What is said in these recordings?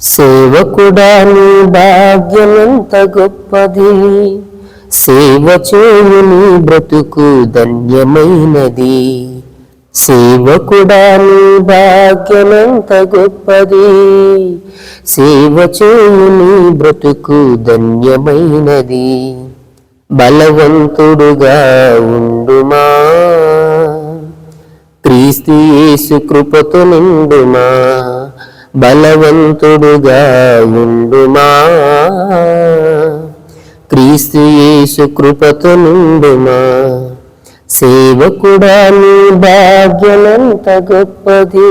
సేవకుడా నీ భాగ్యమెంత గొప్పది, సేవ చేయు నీ బ్రతుకు ధన్యమైనది. సేవకుడా నీ భాగ్యమెంత గొప్పది, సేవ చేయు నీ బ్రతుకు ధన్యమైనది. బలవంతుడుగా ఉండుమా, క్రీస్తు యేసు కృపతో నిండుమా. బలవంతుడుగా ఉండుమా, క్రీస్తు యేసు కృపతో నిండుమా. సేవకుడా నీ భాగ్యమెంత గొప్పది,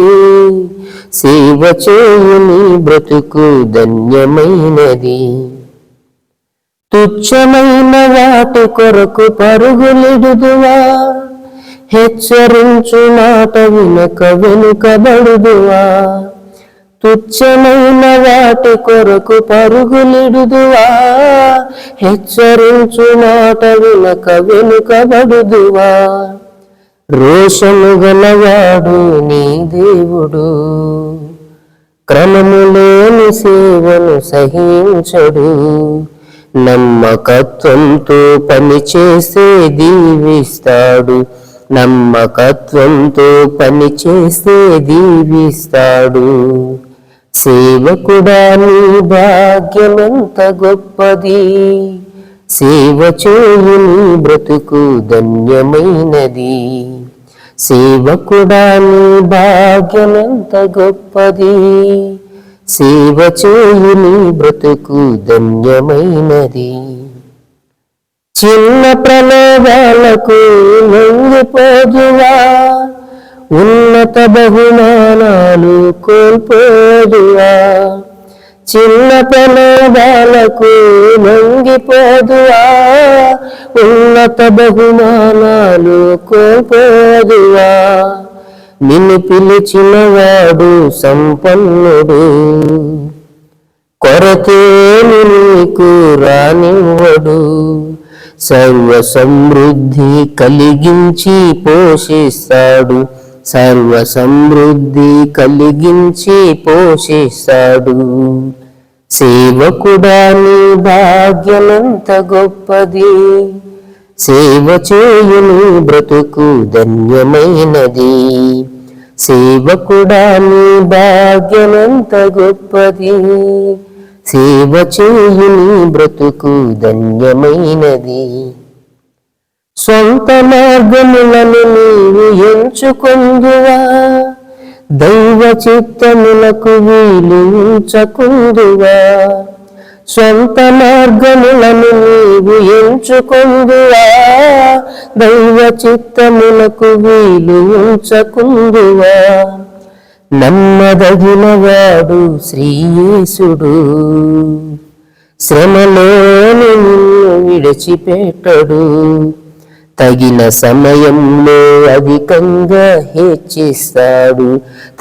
సేవ చేయు నీ బ్రతుకు ధన్యమైనది. తుచ్చమైన వాటి కొరకు పరుగులిడుదువా, హెచ్చరించు మాట వినక వెనుకబడుదువా. తుచ్చమైన వాటి కొరకు పరుగులిడుదువా, హెచ్చరించు మాట వినక వెనుకబడుదువా. రోషము గలవాడు నీ దేవుడు, క్రమములేని సేవను సహించడు. నమ్మకత్వంతో పనిచేసే దీవిస్తాడు, నమ్మకత్వంతో పనిచేసే దీవిస్తాడు. సేవకుడా నీ భాగ్యమెంత గొప్పది, సేవ చేయు నీ బ్రతుకు ధన్యమైనది. సేవకుడా నీ భాగ్యమెంత గొప్పది, సేవ చేయు నీ బ్రతుకు ధన్యమైనది. చిన్న ప్రలోభాలకు లొంగిపోదువా, ఉన్నత బహుమానాలు కోల్పోదువా. చిన్న ప్రలోభాలకు లొంగిపోదువా, ఉన్నత బహుమానాలు కోల్పోదువా. నిన్ను పిలిచినవాడు సంపన్నుడు, కొరతేమి నీకు రానివ్వడు. సర్వ సమృద్ధి కలిగించి పోషిస్తాడు, సర్వ సమృద్ధి కలిగించి పోషిస్తాడు. సేవకుడా నీ భాగ్యమెంత గొప్పది, సేవ చేయు నీ బ్రతుకు ధన్యమైనది. సేవకుడా నీ భాగ్యమెంత గొప్పది, సేవ చేయు నీ బ్రతుకు ధన్యమైనది. స్వంత మార్గములను నీవు ఎంచుకొందువా, దైవ చిత్తములకు వీలు ఉంచకుందువా. స్వంత మార్గములను నీవు ఎంచుకొందువా, దైవ చిత్తములకు వీలు ఉంచకుందువా. నమ్మదగినవాడు శ్రీయేసుడు, శ్రమలోని నిన్ను విడిచిపెట్టడు. తగిన సమయంలో అధికంగా హెచ్చిస్తాడు,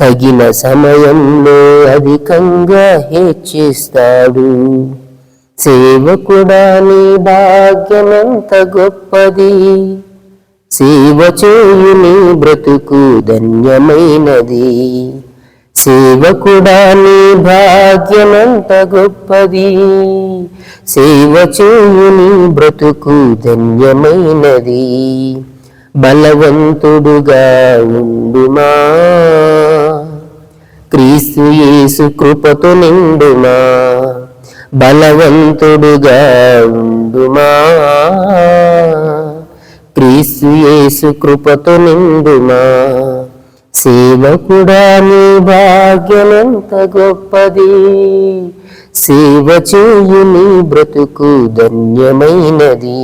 తగిన సమయంలో అధికంగా హెచ్చిస్తాడు. సేవకుడా నీ భాగ్యమెంత గొప్పది, సేవ చేయు నీ బ్రతుకు ధన్యమైనది. సేవకుడా నీ భాగ్యమెంత గొప్పది, సేవ చేయు నీ బ్రతుకు ధన్యమైనది. బలవంతుడుగా ఉండుమా, క్రీస్తు యేసు కృపతో నిండుమా. బలవంతుడుగా ఉండుమా, క్రీస్తు యేసు కృపతో నిండుమా. సేవకుడా నీ భాగ్యమెంత గొప్పది, సేవ చేయు నీ బ్రతుకు ధన్యమైనది.